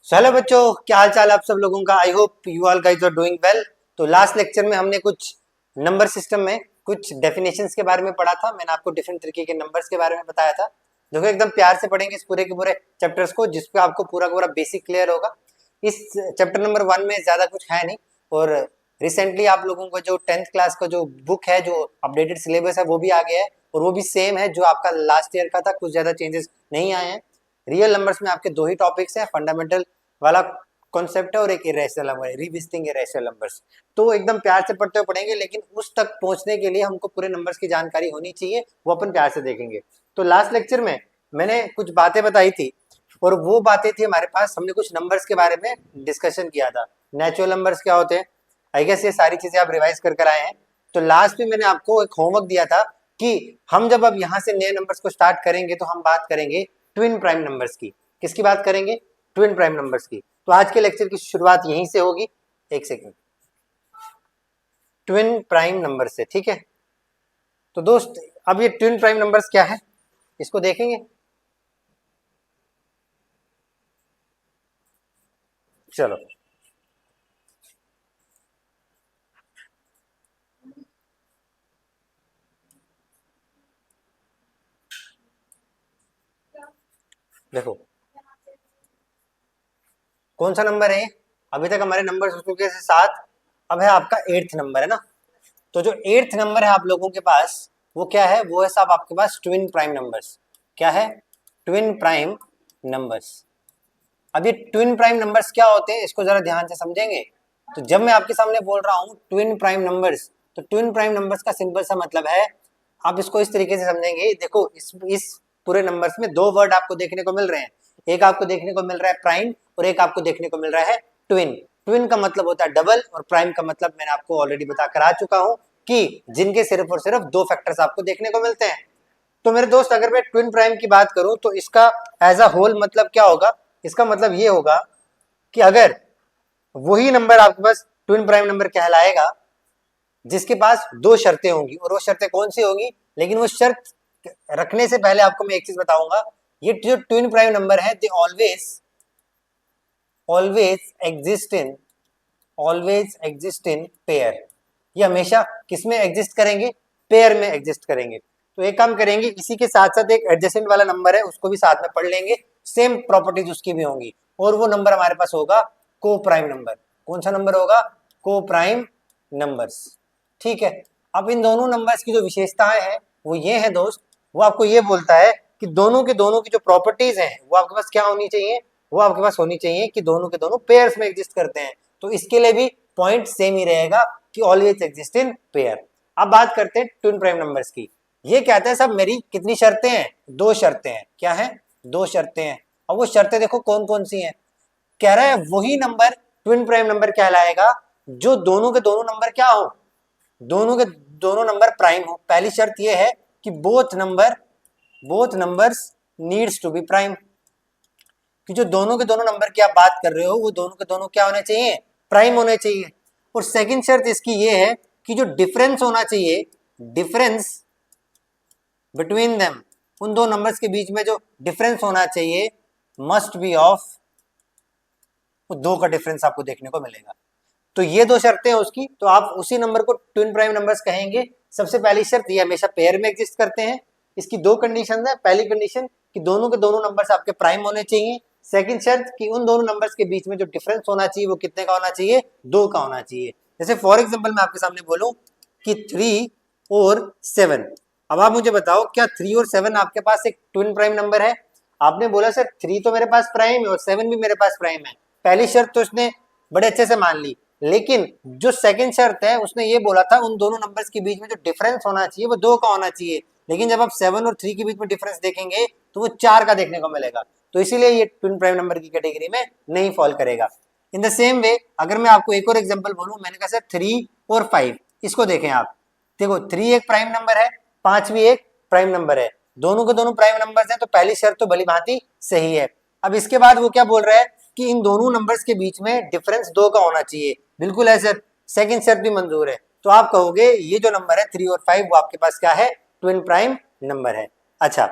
Hello बच्चों, क्या हाल चाल आप सब लोगों का। I hope you all guys are doing well. तो लास्ट लेक्चर में हमने कुछ नंबर सिस्टम में कुछ डेफिनेशंस के बारे में पढ़ा था। मैंने आपको डिफरेंट तरीके के नंबर्स के बारे में बताया था। देखो एकदम प्यार से पढ़ेंगे इस पूरे के पूरे चैप्टर्स को, जिसपे आपको पूरा का पूरा बेसिक क्लियर होगा। इस चैप्टर नंबर 1 में ज्यादा कुछ है नहीं। और रिसेंटली आप लोगों को जो 10th क्लास का जो बुक है, जो अपडेटेड सिलेबस है, वो भी आ गया है और वो भी सेम है जो आपका लास्ट ईयर का था। कुछ ज्यादा चेंजेस नहीं आए हैं। रियल नंबर्स में आपके दो ही टॉपिक्स हैं, फंडामेंटल वाला कॉन्सेप्ट है और एक इरेशनल नंबर है, रिविजिटिंग इरेशनल नंबर्स। तो एकदम प्यार से पढ़ते हुए पढ़ेंगे, लेकिन उस तक पहुंचने के लिए हमको पूरे नंबर्स की जानकारी होनी चाहिए, वो अपन प्यार से देखेंगे। तो लास्ट लेक्चर में मैंने कुछ बातें बताई थी और वो बातें थी हमारे पास, हमने कुछ नंबर्स के बारे में डिस्कशन किया था। नेचुरल नंबर्स क्या होते हैं, आई गेस ये सारी चीजें आप रिवाइज कर आए हैं। तो लास्ट में मैंने आपको एक होमवर्क दिया था कि हम जब अब यहाँ से नए नंबर्स को स्टार्ट करेंगे तो हम बात करेंगे ट्विन प्राइम नंबर्स की। किसकी बात करेंगे? ट्विन प्राइम नंबर्स की। तो आज के लेक्चर की शुरुआत यहीं से होगी। एक सेकंड, ट्विन प्राइम नंबर से, ठीक है। तो दोस्त, अब ये ट्विन प्राइम नंबर्स क्या है इसको देखेंगे। चलो, देखो कौन सा नंबर है। अभी तक हमारे नंबर हो चुके हैं 7, अब है आपका 8th नंबर, है ना। तो जो 8th नंबर है आप लोगों के पास, वो क्या है? वो है साहब आपके पास ट्विन प्राइम नंबर्स। क्या है? Twin prime numbers. अब ये ट्विन प्राइम नंबर्स क्या होते हैं, इसको जरा ध्यान से समझेंगे। तो जब मैं आपके सामने बोल रहा हूँ ट्विन प्राइम नंबर्स, तो ट्विन प्राइम नंबर्स का सिंपल सा मतलब है, आप इसको इस तरीके से समझेंगे। देखो इस पूरे नंबर्स में दो वर्ड आपको देखने को मिल रहे हैं। एक आपको देखने को मिल रहा है प्राइम और एक आपको देखने को मिल रहा है ट्विन। ट्विन का मतलब होता है डबल और प्राइम का मतलब मैंने आपको ऑलरेडी बताकर आ चुका हूँ कि जिनके सिर्फ और सिर्फ दो फैक्टर्स आपको देखने को मिलते हैं। तो मेरे दोस्त, अगर मैं ट्विन प्राइम की बात करूं तो इसका एज अ होल मतलब क्या होगा? इसका मतलब ये होगा कि अगर वही नंबर आपके पास ट्विन प्राइम नंबर कहलाएगा जिसके पास दो शर्तें होंगी, और वो शर्तें कौन सी होगी, लेकिन वो शर्त रखने से पहले आपको मैं एक चीज बताऊंगा। ये जो ट्विन प्राइम नंबर है, they always always exist in always exist in pair. ये हमेशा किस में एग्जिस्ट करेंगे? पेयर में एग्जिस्ट करेंगे। तो एक काम करेंगे, इसी के साथ साथ एक एडजेसेंट वाला नंबर है उसको भी साथ में पढ़ लेंगे, सेम प्रॉपर्टीज उसकी भी होंगी, और वो नंबर हमारे पास होगा को प्राइम नंबर। कौन सा नंबर होगा? को प्राइम नंबर्स। ठीक है। अब इन दोनों नंबर्स की जो विशेषताएं हैं वो ये है दोस्त, वो आपको ये बोलता है कि दोनों के दोनों की जो प्रॉपर्टीज हैं वो आपके पास क्या होनी चाहिए? वो आपके पास होनी चाहिए कि दोनों के दोनों पेयर्स में एग्जिस्ट करते हैं। तो इसके लिए भी पॉइंट सेम ही रहेगा कि ऑलवेज एग्जिस्ट इन पेयर। अब बात करते हैं ट्विन प्राइम नंबर्स की। ये कहते हैं सब मेरी कितनी शर्तें हैं? दो शर्तें हैं। क्या है? दो शर्तें हैं। अब वो शर्तें देखो कौन कौन सी हैं। कह रहा है वही नंबर ट्विन प्राइम नंबर कहलाएगा जो दोनों के दोनों नंबर क्या हो? दोनों के दोनों नंबर प्राइम हो। पहली शर्त यह है कि both numbers needs to be prime, कि जो दोनों के दोनों नंबर की आप बात कर रहे हो वो दोनों के दोनों क्या होने चाहिए? प्राइम होने चाहिए। और सेकंड शर्त इसकी ये है कि जो डिफरेंस होना चाहिए, डिफरेंस बिटवीन देम, उन दो नंबर्स के बीच में जो डिफरेंस होना चाहिए, मस्ट बी ऑफ, दो का डिफरेंस आपको देखने को मिलेगा। तो ये दो शर्तें हैं उसकी, तो आप उसी नंबर को ट्विन प्राइम नंबर्स कहेंगे। सबसे पहली शर्त, ये हमेशा पेयर में एग्जिस्ट करते हैं। इसकी दो कंडीशन है। पहली कंडीशन कि दोनों के दोनों नंबर्स आपके प्राइम होने चाहिए। सेकंड शर्त कि उन दोनों नंबर्स के बीच में जो डिफरेंस होना चाहिए वो कितने का होना चाहिए? दो का होना चाहिए। जैसे फॉर एग्जाम्पल मैं आपके सामने बोलूं कि 3 और 7। अब आप मुझे बताओ, क्या 3 और 7 आपके पास एक ट्विन प्राइम नंबर है? आपने बोला सर 3 तो मेरे पास प्राइम है और 7 भी मेरे पास प्राइम है। पहली शर्त तो उसने बड़े अच्छे से मान ली, लेकिन जो सेकंड शर्त है उसने ये बोला था उन दोनों नंबर्स के बीच में जो डिफरेंस होना चाहिए वो दो का होना चाहिए। लेकिन जब आप 7 और 3 के बीच में डिफरेंस देखेंगे तो वो 4 का देखने को मिलेगा। तो इसीलिए ये ट्विन प्राइम नंबर की कैटेगरी में नहीं फॉल करेगा। इन द सेम वे अगर मैं आपको एक और एग्जांपल बोलूं, मैंने कहा सर 3 और 5, इसको देखें आप। देखो 3 एक प्राइम नंबर है, 5 भी एक प्राइम नंबर है, दोनों के दोनों प्राइम नंबर्स हैं, तो पहली शर्त तो भली भांति सही है। अब इसके बाद वो क्या बोल रहा है कि इन दोनों नंबर्स के बीच में डिफरेंस दो का होना चाहिए। बिल्कुल है सर, सेकंड शर्त भी मंजूर है। तो आप कहोगे ये जो नंबर है 3 और 5 वो आपके पास क्या है? ट्विन प्राइम नंबर है। अच्छा,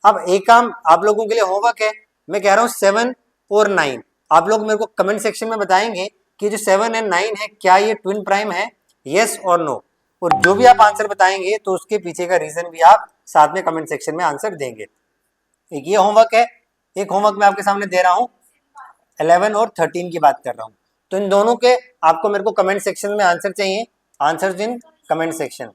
अब एक काम आप लोगों के लिए होमवर्क है। मैं कह रहा हूं 7 और 9, आप लोग मेरे को कमेंट सेक्शन में बताएंगे कि जो 7 एंड 9 है क्या ये ट्विन प्राइम है, यस और नो। और जो भी आप आंसर बताएंगे तो उसके पीछे का रीजन भी आप साथ में कमेंट सेक्शन में आंसर देंगे। एक ये होमवर्क है, एक होमवर्क मैं आपके सामने दे रहा हूँ 11 और 13 की बात कर रहा हूँ। तो इन दोनों के आपको मेरे को कमेंट सेक्शन में आंसर चाहिए, आंसर इन कमेंट सेक्शन,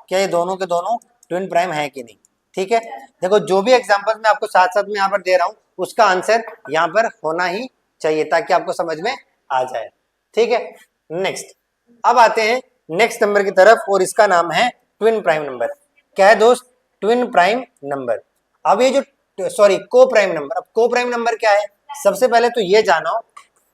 क्या ये दोनों के दोनों ट्विन प्राइम है कि नहीं। ठीक है, देखो जो भी एग्जांपल मैं आपको साथ साथ में यहाँ पर दे रहा हूँ उसका आंसर यहाँ पर होना ही चाहिए ताकि आपको समझ में आ जाए। ठीक है, नेक्स्ट अब आते हैं नेक्स्ट नंबर की तरफ और इसका नाम है ट्विन प्राइम नंबर। क्या है दोस्त? Twin prime number. अब ये जो सॉरी को प्राइम नंबर, अब को प्राइम नंबर क्या है? सबसे पहले तो ये जानो,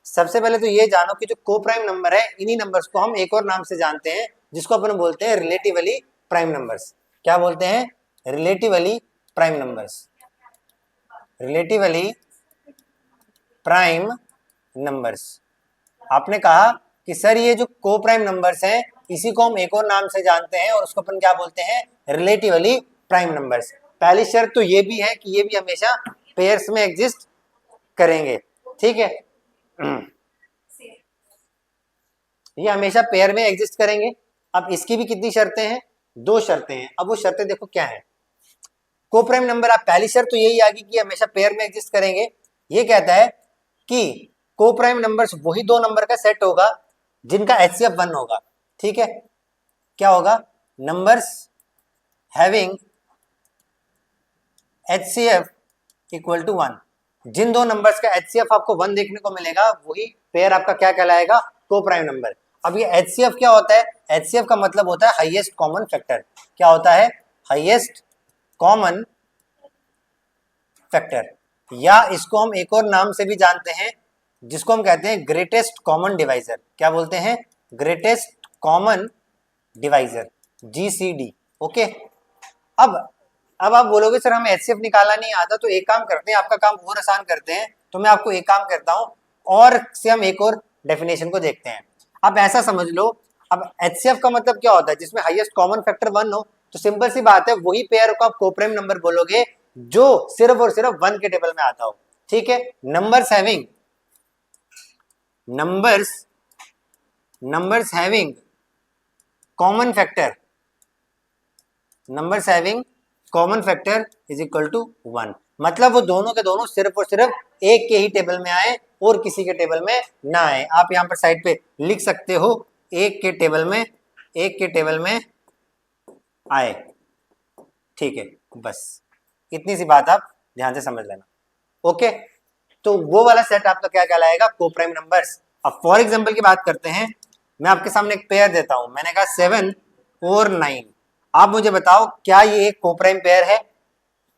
सबसे पहले तो ये जानो कि जो को प्राइम नंबर है इन्हीं नंबर्स को हम एक और नाम से जानते हैं जिसको अपन बोलते हैं रिलेटिवली प्राइम नंबर्स। क्या बोलते हैं? Relatively prime numbers, relatively prime numbers. आपने कहा कि सर ये जो को प्राइम नंबर्स हैं इसी को हम एक और नाम से जानते हैं और उसको अपन क्या बोलते हैं? Relatively prime numbers. पहली शर्त तो ये भी है कि ये भी हमेशा पेयर्स में एग्जिस्ट करेंगे। ठीक है, ये हमेशा पेयर में एग्जिस्ट करेंगे। अब इसकी भी कितनी शर्तें हैं? 2 शर्तें हैं। अब वो शर्तें देखो क्या है। को प्राइम नंबर, आप पहली शर्त तो यही आ गई कि हमेशा पेयर में एग्जिस्ट करेंगे। ये कहता है कि को प्राइम नंबर्स वही 2 नंबर का सेट होगा जिनका एचसीएफ 1 होगा। ठीक है, क्या होगा? Numbers having HCF equal to 1। जिन 2 नंबर्स का एचसीएफ आपको 1 देखने को मिलेगा वही पेयर आपका क्या कहलाएगा? को प्राइम नंबर। अब ये एचसीएफ क्या होता है? एचसीएफ का मतलब होता है हाईएस्ट कॉमन फैक्टर। क्या होता है? हाईएस्ट कॉमन फैक्टर, या इसको हम एक और नाम से भी जानते हैं जिसको हम कहते हैं ग्रेटेस्ट कॉमन डिवाइजर। क्या बोलते हैं? Greatest common divisor, GCD. Okay, अब आप बोलोगे सर हमें एचसीएफ निकालना नहीं आता, तो एक काम करते हैं, आपका काम और आसान करते हैं। तो मैं आपको एक काम करता हूं और से हम एक और डेफिनेशन को देखते हैं। आप ऐसा समझ लो, अब एचसीएफ का मतलब क्या होता है? जिसमें हाईएस्ट कॉमन फैक्टर 1 हो। तो सिंपल सी बात है, वही पेयर को आप कोप्राइम नंबर बोलोगे जो सिर्फ और सिर्फ 1 के टेबल में आता हो। ठीक है, numbers having numbers having common factor, numbers having common factor is equal to 1। मतलब वो दोनों के दोनों सिर्फ और सिर्फ एक के ही टेबल में आए और किसी के टेबल में ना आए। आप यहाँ पर साइड पे लिख सकते हो एक के टेबल में आए। ठीक है, बस इतनी सी बात आप ध्यान से समझ लेना। ओके, तो वो वाला सेट आपका क्या कहलाएगा? को प्राइम नंबर्स। अब फॉर एग्जांपल की बात करते हैं, मैं आपके सामने एक पेयर देता हूं, मैंने कहा 7 और 9। आप मुझे बताओ क्या ये एक को प्राइम पेयर है?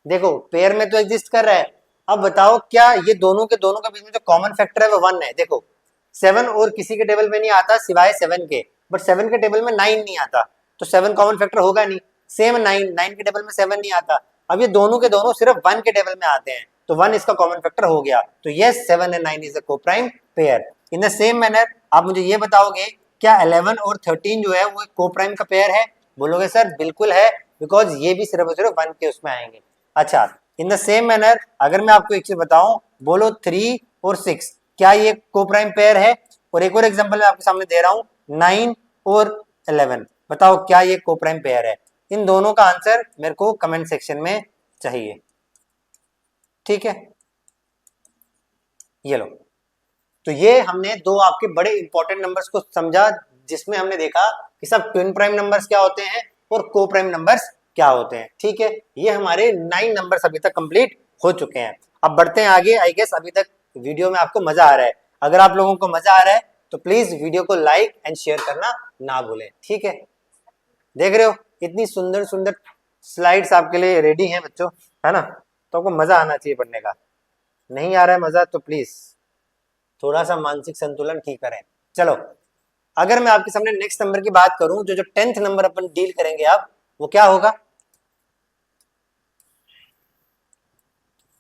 देखो पेयर में तो एग्जिस्ट कर रहा है। अब बताओ क्या ये दोनों के बीच में जो कॉमन फैक्टर है वो 1 है? देखो 7 और किसी के टेबल में नहीं आता सिवाय 7 के, बट 7 के टेबल में 9 नहीं आता, तो 7 कॉमन फैक्टर होगा नहीं। सेम 9 के टेबल में 7 नहीं आता। अब ये दोनों के दोनों सिर्फ 1 के टेबल में आते हैं, तो 1 इसका कॉमन फैक्टर हो गया। तो यस 7 एंड 9 इज अ को prime pair. In the same manner आप मुझे ये बताओगे क्या 11 और 13 जो है वो एक को प्राइम का पेयर है? बोलोगे सर बिल्कुल है, बिकॉज ये भी सिर्फ और सिर्फ 1 के उसमें आएंगे। अच्छा, इन द सेम मैनर अगर मैं आपको एक चीज बताऊं, बोलो 3 और 6 क्या ये को प्राइम पेयर है? और एक और एग्जांपल मैं आपके सामने दे रहा हूं 9 और 11, बताओ क्या ये को प्राइम पेयर है? इन दोनों का आंसर मेरे को कमेंट सेक्शन में चाहिए। ठीक है, ये लो। तो ये हमने 2 आपके बड़े इंपॉर्टेंट नंबर्स को समझा जिसमें हमने देखा कि सब ट्विन प्राइम नंबर्स क्या होते हैं और को प्राइम नंबर्स क्या होते हैं। ठीक है, ये हमारे 9 नंबर्स अभी तक कंप्लीट हो चुके हैं। अब बढ़ते हैं आगे। आई गेस अभी तक वीडियो में आपको मजा आ रहा है। अगर आप लोगों को मजा आ रहा है तो प्लीज वीडियो को लाइक एंड शेयर करना ना भूलें। ठीक है, देख रहे हो इतनी सुंदर सुंदर स्लाइड्स आपके लिए रेडी हैं बच्चों, है ना? तो आपको मजा आना चाहिए पढ़ने का। नहीं आ रहा है मजा तो प्लीज थोड़ा सा मानसिक संतुलन ठीक करें। चलो, अगर मैं आपके सामने नेक्स्ट नंबर की बात करूं, जो 10th नंबर अपन डील करेंगे आप, वो क्या होगा?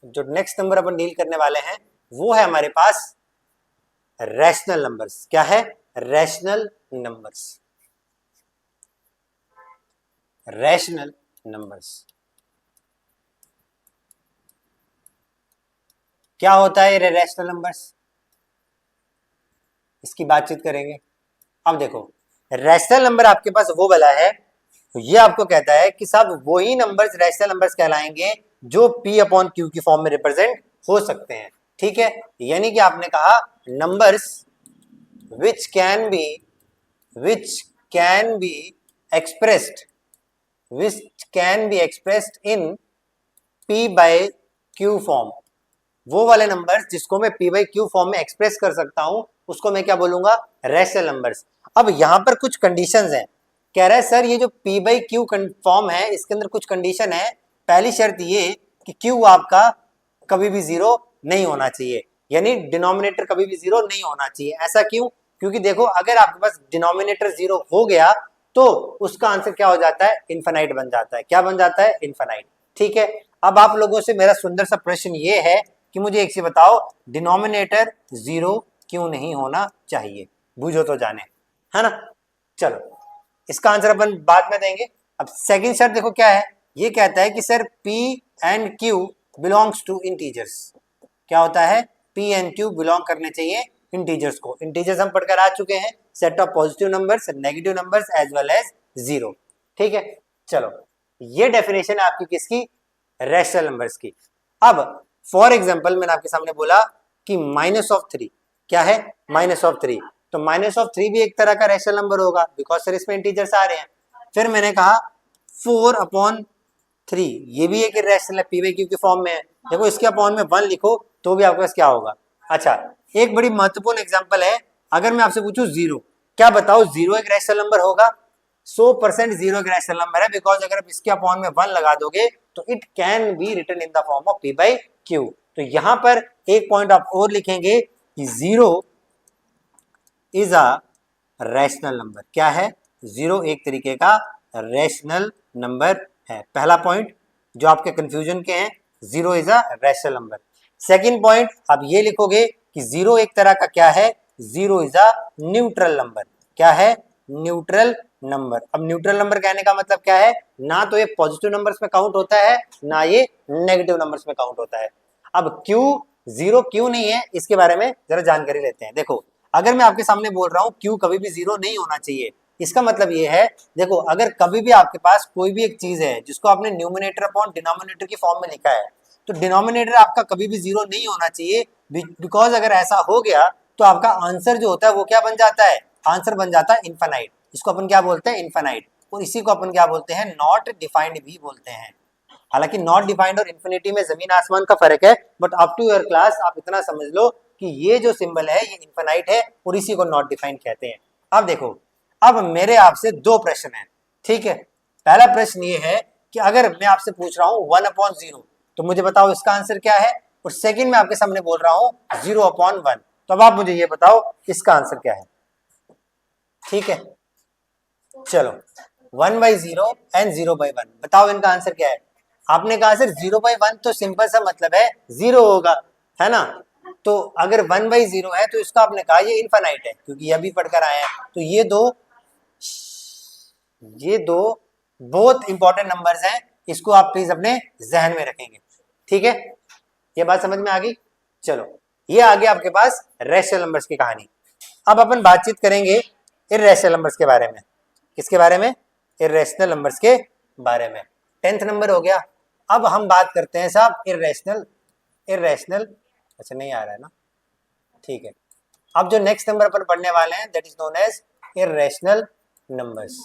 जो नेक्स्ट नंबर अपन डील करने वाले हैं वो है हमारे पास रैशनल नंबर्स। क्या है? Rational numbers, rational numbers. क्या होता है ये रैशनल नंबर्स? इसकी बातचीत करेंगे। अब देखो रैशनल नंबर आपके पास वो वाला है, तो ये आपको कहता है कि साहब वही नंबर्स रैशनल नंबर्स कहलाएंगे जो P अपॉन Q की फॉर्म में रिप्रेजेंट हो सकते हैं। ठीक है, यानी कि आपने कहा numbers which can be expressed in P by Q form, वो वाले नंबर्स जिसको मैं P by Q फॉर्म में एक्सप्रेस कर सकता हूं उसको मैं क्या बोलूंगा, रैशनल नंबर्स। अब यहां पर कुछ कंडीशंस हैं, कह रहा है सर ये जो P by Q फॉर्म है इसके अंदर कुछ कंडीशन है। पहली शर्त ये कि Q आपका कभी भी जीरो नहीं होना चाहिए, यानी डिनोमिनेटर कभी भी जीरो नहीं होना चाहिए। ऐसा क्यों? क्योंकि देखो अगर आपके पास डिनोमिनेटर जीरो हो गया तो उसका आंसर क्या हो जाता है, इनफाइनाइट बन जाता है। क्या बन जाता है, इनफाइनाइट। ठीक है, अब आप लोगों से मेरा सुंदर सा प्रश्न ये है कि मुझे एक चीज बताओ, डिनोमिनेटर जीरो क्यों नहीं होना चाहिए? बूझो तो जाने, है ना। चलो इसका आंसर अपन बाद में देंगे। अब सेकंड शर्त देखो क्या है, ये कहता है कि sir P and Q belongs to integers. क्या होता है, P एंड Q बिलोंग करने चाहिए इंटीजर्स को। इंटीजर्स हम पढ़कर आ चुके हैं, set of positive numbers, negative numbers as well as zero. ठीक है, चलो ये डेफिनेशन है आपकी किसकी, रैशनल नंबर्स की। अब फॉर एग्जांपल मैंने आपके सामने बोला कि -3 क्या है, -3, तो -3 भी एक तरह का रैशनल नंबर होगा बिकॉज सर इसमें इंटीजर्स आ रहे हैं। फिर मैंने कहा 4/3 ये भी एक इरेशनल है, P by Q की फॉर्म में है। देखो इसके अपॉन में 1 लिखो तो भी आपके पास क्या होगा। अच्छा एक बड़ी महत्वपूर्ण एग्जांपल है, अगर मैं आपसे पूछूं जीरो, क्या बताओ जीरो एक रैशनल नंबर होगा? 100% जीरो एक रैशनल नंबर है, बिकॉज अगर आप इसके अपॉन में 1 लगा दोगे तो it can be written in the form of P by Q। तो यहां पर एक पॉइंट आप और लिखेंगे कि zero is a rational number. क्या है, जीरो एक तरीके का रैशनल नंबर है। पहला पॉइंट जो आपके कंफ्यूजन के हैं, zero is a rational number. Second point आप ये लिखोगे कि जीरो एक तरह का क्या है, zero is a neutral number. क्या है, न्यूट्रल नंबर। अब न्यूट्रल नंबर कहने का मतलब क्या है, ना तो ये पॉजिटिव नंबर्स में काउंट होता है ना ये नेगेटिव नंबर्स में काउंट होता है। अब क्यों जीरो क्यों नहीं है, इसके बारे में जरा जानकारी लेते हैं। देखो अगर मैं आपके सामने बोल रहा हूं क्यू कभी भी जीरो नहीं होना चाहिए, इसका मतलब ये है, देखो अगर कभी भी आपके पास कोई भी एक चीज है जिसको आपने न्यूमिनेटर अपॉन डिनोमिनेटर की फॉर्म में लिखा है, तो डिनोमिनेटर आपका कभी भी जीरो नहीं होना चाहिए, बिकॉज अगर ऐसा हो गया तो आपका आंसर जो होता है वो क्या बन जाता है, आंसर बन जाता है इनफाइनाइट। इसको अपन क्या बोलते हैं, इनफाइनाइट। और इसी को अपन क्या बोलते हैं, नॉट डिफाइंड भी बोलते हैं। हालांकि नॉट डिफाइंड और इन्फिनिटी में जमीन आसमान का फर्क है, but up to your class आप इतना समझ लो कि ये जो सिंबल है ये इनफाइनाइट है और इसी को नॉट डिफाइंड कहते हैं। अब देखो, अब मेरे आपसे दो प्रश्न हैं, ठीक है। पहला प्रश्न ये है कि अगर मैं आपसे पूछ रहा हूं 1/0 तो मुझे बताओ इसका आंसर क्या है, और सेकंड में आपके सामने बोल रहा हूं 0/1, तो अब आप मुझे ये बताओ इसका आंसर क्या है। ठीक है, चलो 1/0 एंड 0/1 बताओ इनका आंसर क्या है। आपने कहा सर 0/1 तो सिंपल सा मतलब है जीरो होगा, है ना। तो अगर 1/0 है तो इसका आपने कहा ये इनफाइनाइट है, क्योंकि ये भी पढ़कर आए हैं। तो ये दो बहुत इंपॉर्टेंट नंबर्स हैं, इसको आप प्लीज अपने जहन में रखेंगे। ठीक है, ये बात समझ में आ गई। चलो ये आ गया आपके पास रैशनल नंबर्स की कहानी। अब अपन बातचीत करेंगे इर्रेशनल नंबर्स के बारे में। किसके बारे में, इर्रेशनल नंबर्स के बारे में। 10th नंबर हो गया। अब हम बात करते हैं साहब इर्रेशनल, अच्छा नहीं आ रहा है ना, ठीक है। अब जो नेक्स्ट नंबर अपन पढ़ने वाले हैं that is known as irrational numbers.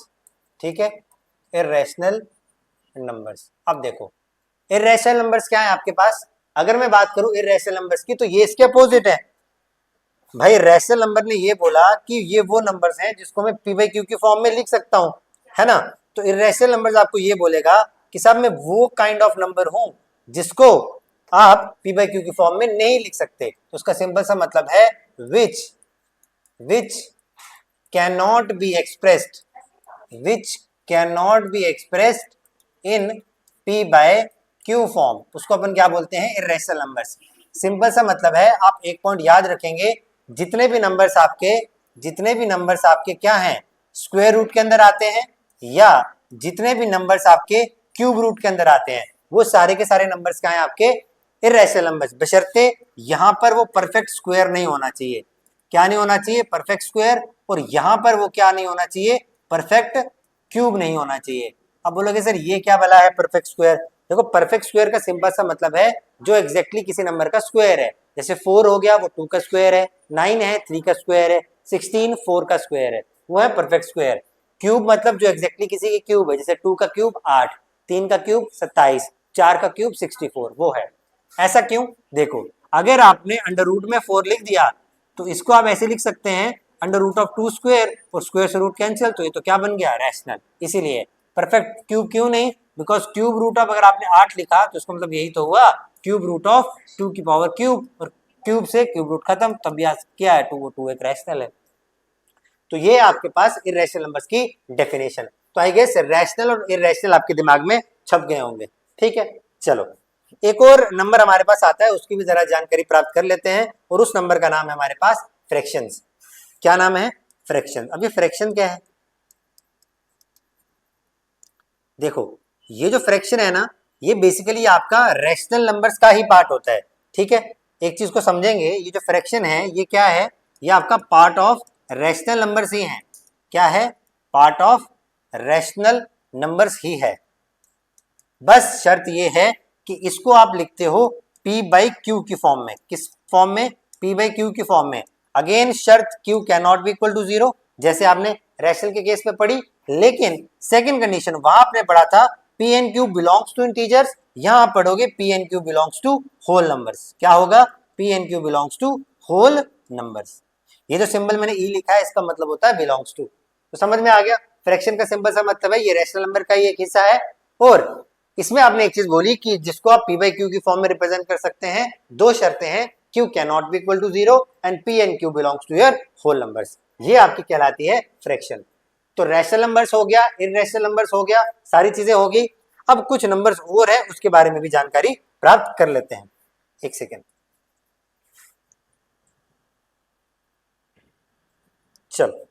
ठीक है, इर्रेशनल नंबर्स। अब देखो इर्रेशनल नंबर्स क्या है आपके पास, अगर मैं बात करूं इर्रेशनल नंबर्स की तो ये इसके अपोजिट है। भाई रैशनल नंबर ने ये बोला कि ये वो नंबर्स हैं जिसको मैं P by Q की फॉर्म में लिख सकता हूं, है ना। तो इर्रेशनल नंबर्स आपको ये बोलेगा कि साहब मैं वो काइंड ऑफ नंबर हूं जिसको आप P by Q की फॉर्म में नहीं लिख सकते। तो उसका सिंपल सा मतलब है which can not be expressed in P by Q form, उसको अपन क्या बोलते हैं, इर्रेशनल नंबर्स। सिंपल सा मतलब है, आप एक पॉइंट याद रखेंगे, जितने भी नंबर्स आपके क्या हैं, स्क्वायर रूट के अंदर आते हैं, या जितने भी नंबर्स आपके क्यूब रूट के अंदर आते हैं, वो सारे के सारे नंबर्स क्या हैं आपके, इर्रेशनल नंबर्स, बशर्ते यहां पर वो परफेक्ट स्क्वायर नहीं होना चाहिए। क्या नहीं होना चाहिए, परफेक्ट स्क्वायर, और यहाँ पर वो क्या नहीं होना चाहिए, परफेक्ट क्यूब नहीं होना चाहिए। अब बोलोगे सर ये क्या भला है परफेक्ट स्क्वायर? देखो परफेक्ट स्क्वायर का सिंपल सा मतलब है जो एग्जैक्टली किसी नंबर का स्क्वायर है। जैसे 4 हो गया वो 2 का स्क्वायर है, 9 है 3 का स्क्वायर है, 16 4 का स्क्वायर है, वो है परफेक्ट स्क्वायर। क्यूब मतलब जो एग्जैक्टली किसी की क्यूब है, जैसे 2 का क्यूब 8, 3 का क्यूब 27, 4 का क्यूब 64, वो है। ऐसा क्यों? देखो अगर आपने अंडर रूट में 4 लिख दिया तो इसको आप ऐसे लिख सकते हैं अंडर रूट ऑफ 2 स्क्वायर, और स्क्वायर से रूट कैंसिल, तो ये तो क्या बन गया, रैशनल। इसीलिए परफेक्ट क्यूब क्यों नहीं, बिकॉज क्यूब रूट ऑफ अगर आपने 8 लिखा तो इसका मतलब यही तो हुआ क्यूब रूट ऑफ 2 की पावर क्यूब, और क्यूब से क्यूब रूट खत्म, तब यहाँ क्या है 2 एक रैशनल है। तो ये आपके पास इरेशनल नंबर्स की डेफिनेशन। तो आई गेस रैशनल और इरेशनल आपके दिमाग में छप गए होंगे। ठीक है, चलो एक और नंबर हमारे पास आता है, उसकी भी जरा जानकारी प्राप्त कर लेते हैं, और उस नंबर का नाम है हमारे पास फ्रैक्शंस। क्या नाम है? फ्रैक्शन। अब ये फ्रैक्शन क्या है? देखो ये जो फ्रैक्शन है ना, ये बेसिकली आपका रैशनल नंबर्स का ही पार्ट होता है। ठीक है, एक चीज को समझेंगे, ये जो फ्रैक्शन है ये क्या है, ये आपका पार्ट ऑफ रैशनल नंबर्स ही है। क्या है? पार्ट ऑफ रैशनल नंबर्स ही है। बस शर्त ये है कि इसको आप लिखते हो p बाई क्यू की फॉर्म में। किस फॉर्म में? p बाई क्यू की फॉर्म में। अगेन शर्त q can not be equal to 0, जैसे आपने रैशनल के केस में पढ़ी, लेकिन सेकंड कंडीशन वहां आपने पढ़ा था p and q belongs to integers, यहां पढ़ोगे p and q belongs to whole numbers. क्या होगा? p and q belongs to whole numbers. ये जो सिंबल मैंने e लिखा है इसका मतलब होता है बिलोंग्स टू। तो समझ में आ गया, फ्रैक्शन का सिंबल सा मतलब है ये रैशनल नंबर का ही एक हिस्सा है। और इसमें आपने एक चीज बोली कि जिसको आप p बाई क्यू की फॉर्म में रिप्रेजेंट कर सकते हैं, दो शर्तें हैं, q can not be equal to 0 and p and q belongs to your whole numbers. ये आपकी कहलाती है फ्रैक्शन। तो रैशनल नंबर्स हो गया, इररेशनल नंबर्स हो गया, सारी चीजें होगी। अब कुछ नंबर्स और है, उसके बारे में भी जानकारी प्राप्त कर लेते हैं। एक सेकेंड, चलो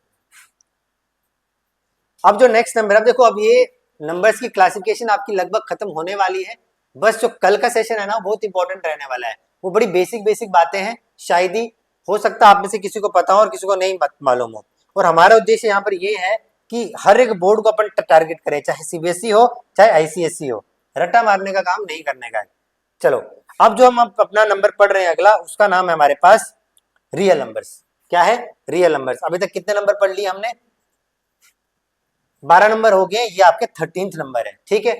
अब जो नेक्स्ट नंबर है, देखो अब ये नंबर्स की क्लासिफिकेशन आपकी लगभग खत्म होने वाली है। बस जो कल का सेशन है ना बहुत इंपॉर्टेंट रहने वाला है, वो बड़ी बेसिक बेसिक बातें हैं, शायद ही हो सकता है आप में से किसी को पता हो और किसी को नहीं मालूम हो। और हमारा उद्देश्य यहाँ पर ये है कि हर एक बोर्ड को अपन टारगेट करें, चाहे सीबीएसई हो चाहे आईसीएसई हो, रट्टा मारने का काम नहीं करने का है। चलो अब जो हम अपना नंबर पढ़ रहे हैं अगला, उसका नाम है हमारे पास रियल नंबर्स। क्या है? Real numbers. अभी तक कितने नंबर पढ़ लिए हमने? 12 नंबर हो गए, ये आपके 13th नंबर है। ठीक है,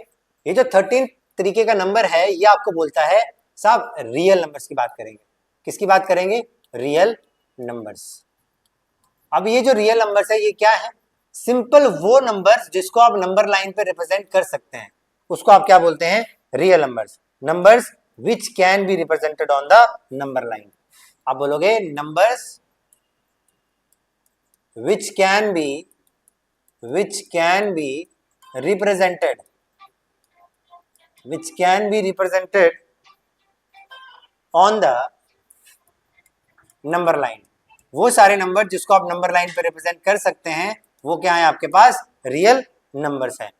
ये जो 13th तरीके का नंबर है ये आपको बोलता है साहब रियल नंबर्स की बात करेंगे। किसकी बात करेंगे? Real numbers. अब ये जो रियल नंबर्स है ये क्या है? सिंपल वो नंबर्स जिसको आप नंबर लाइन पे रिप्रेजेंट कर सकते हैं, उसको आप क्या बोलते हैं? Real numbers. Numbers which can be represented on the number line. आप बोलोगे numbers which can be represented on the number line। वो सारे नंबर जिसको आप नंबर लाइन पे रिप्रेजेंट कर सकते हैं वो क्या है आपके पास? रियल नंबर्स हैं।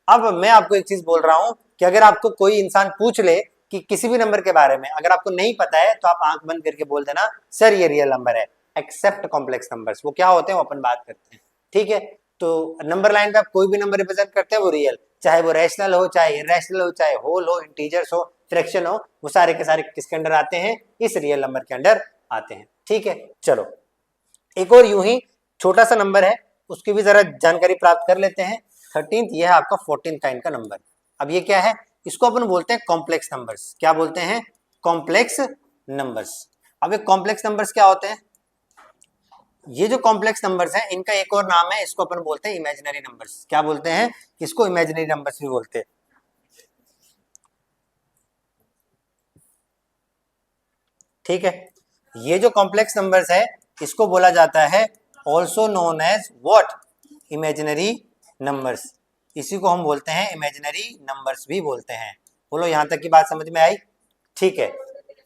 अब मैं आपको एक चीज बोल रहा हूं कि अगर आपको कोई इंसान पूछ ले कि किसी भी नंबर के बारे में, अगर आपको नहीं पता है तो आप आंख बंद करके बोल देना सर ये रियल नंबर है, एक्सेप्ट कॉम्प्लेक्स नंबर्स। वो क्या होते हैं वो अपन बात करते हैं। ठीक है, तो नंबर लाइन पे आप कोई भी नंबर रिप्रेजेंट करते हैं वो रियल, चाहे वो रैशनल हो चाहे इररेशनल हो चाहे होल हो इंटीजर्स हो फ्रैक्शन हो, वो सारे के सारे किसके अंडर आते हैं? इस रियल नंबर के अंडर आते हैं। ठीक है, चलो एक और यूं ही छोटा सा नंबर है, उसकी भी जरा जानकारी प्राप्त कर लेते हैं। 13th ये है आपका 14th काइंड का नंबर। अब ये क्या है? इसको अपन बोलते हैं कॉम्प्लेक्स नंबर्स। क्या बोलते हैं? Complex numbers. अब ये कॉम्प्लेक्स नंबर्स क्या होते हैं? ये जो कॉम्प्लेक्स नंबर्स हैं इनका एक और नाम है, इसको अपन बोलते हैं इमेजिनरी नंबर्स। क्या बोलते हैं? इसको इमेजिनरी नंबर्स भी बोलते हैं। ठीक है, ये जो कॉम्प्लेक्स नंबर्स है इसको बोला जाता है also known as what? Imaginary numbers. इसी को हम बोलते हैं इमेजिनरी नंबर्स भी बोलते हैं। बोलो यहां तक की बात समझ में आई? ठीक है,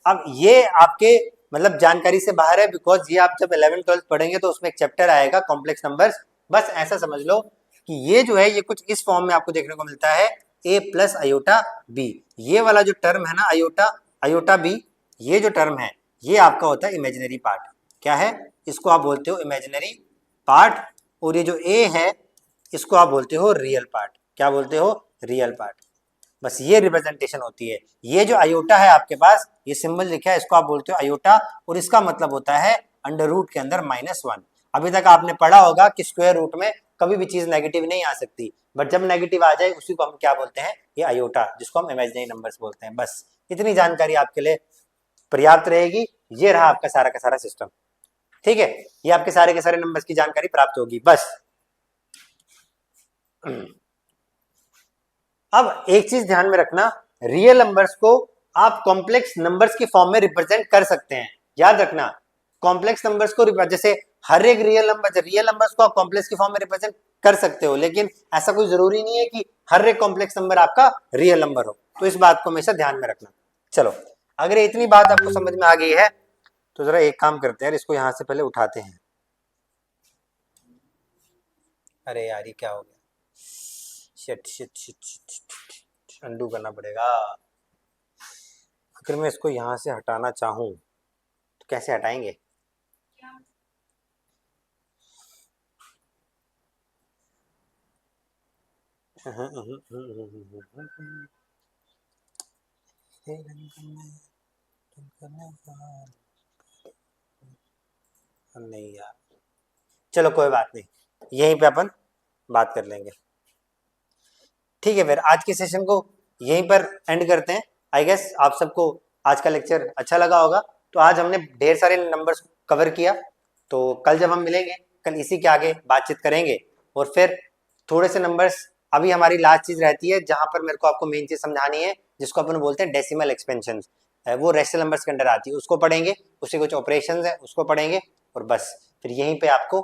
अब ये आपके मतलब जानकारी से बाहर है, बिकॉज ये आप जब 11th-12th पढ़ेंगे तो उसमें एक चैप्टर आएगा कॉम्प्लेक्स नंबर्स। बस ऐसा समझ लो कि ये जो है ये कुछ इस फॉर्म में आपको देखने को मिलता है a प्लस आयोटा b। ये वाला जो टर्म है ना आयोटा, आयोटा b, ये जो टर्म है ये आपका होता है इमेजिनरी पार्ट। क्या है, इसको आप बोलते हो इमेजिनरी पार्ट, और ये जो ए है इसको आप बोलते हो रियल पार्ट। क्या बोलते हो, रियल पार्ट। बस ये रिप्रेजेंटेशन होती है। ये जो आयोटा है आपके पास, ये सिंबल लिखा है, इसको आप बोलते हो आयोटा, और इसका मतलब होता है अंडर रूट के अंदर -1। अभी तक आपने पढ़ा होगा कि स्क्वायर रूट में कभी भी चीज नेगेटिव नहीं आ सकती, बट जब नेगेटिव आ जाए उसी को हम क्या बोलते हैं, ये आयोटा, जिसको हम इमेजिनरी नंबर्स बोलते हैं। बस इतनी जानकारी आपके लिए पर्याप्त रहेगी। ये रहा आपका सारा का सारा सिस्टम, ठीक है। ये आपके सारे के सारे नंबर्स की जानकारी प्राप्त होगी। बस अब एक चीज ध्यान में रखना, रियल नंबर्स को आप कॉम्प्लेक्स नंबर्स की फॉर्म में रिप्रेजेंट कर सकते हैं। याद रखना, कॉम्प्लेक्स नंबर्स को जैसे हर एक रियल नंबर्स को आप कॉम्प्लेक्स की फॉर्म में रिप्रेजेंट कर सकते हो, लेकिन ऐसा कोई जरूरी नहीं है कि हर एक कॉम्प्लेक्स नंबर आपका रियल नंबर हो। तो इस बात को हमेशा ध्यान में रखना। चलो, अगर इतनी बात आपको समझ में आ गई है तो जरा एक काम करते हैं, इसको यहां से पहले उठाते हैं। अरे यार, ये क्या हो गया, shit shit shit shit, undo करना पड़ेगा। अगर मैं इसको यहां से हटाना चाहूं तो कैसे हटाएंगे? नहीं यार, चलो कोई बात नहीं, यहीं पे अपन बात कर लेंगे। ठीक है, फिर आज के सेशन को यहीं पर एंड करते हैं। आई गेस आप सबको आज का लेक्चर अच्छा लगा होगा। तो आज हमने ढेर सारे नंबर्स कवर किया, तो कल जब हम मिलेंगे, कल इसी के आगे बातचीत करेंगे, और फिर थोड़े से नंबर्स, अभी हमारी लास्ट चीज रहती है जहां पर मेरे को आपको मेन चीज समझानी है, जिसको अपन बोलते हैं डेसिमल एक्सपेंशन, वो रेशनल नंबर्स के अंडर आती है, उसको पढ़ेंगे, उसके कुछ ऑपरेशंस है उसको पढ़ेंगे, और बस फिर यहीं पे आपको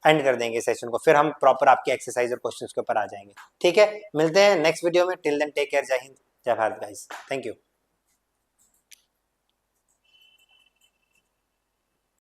एंड कर देंगे सेशन को। फिर हम प्रॉपर आपकी एक्सरसाइज और क्वेश्चंस के ऊपर आ जाएंगे। ठीक है, मिलते हैं नेक्स्ट वीडियो में। टिल देन टेक केयर, जय हिंद, जय भारत गाइस, थैंक यू।